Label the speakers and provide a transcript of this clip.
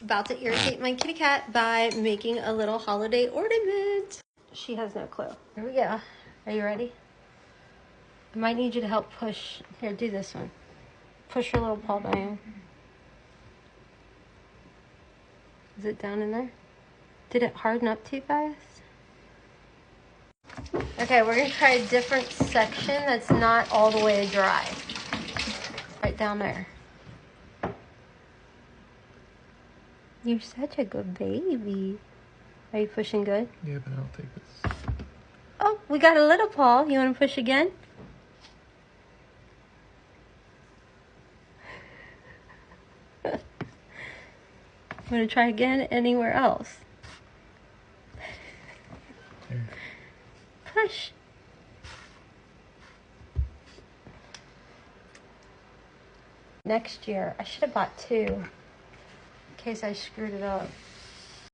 Speaker 1: About to irritate my kitty cat by making a little holiday ornament. She has no clue. Here we go. Are you ready? I might need you to help push. Here, do this one. Push your little paw down. Is it down in there? Did it harden up too fast? Okay, we're gonna try a different section that's not all the way dry. Right down there. You're such a good baby. Are you pushing good?
Speaker 2: Yeah, but I'll take this.
Speaker 1: Oh, we got a little paw. You want to push again? I'm going to try again anywhere else.
Speaker 2: Here.
Speaker 1: Push. Next year, I should have bought two in case I screwed it up.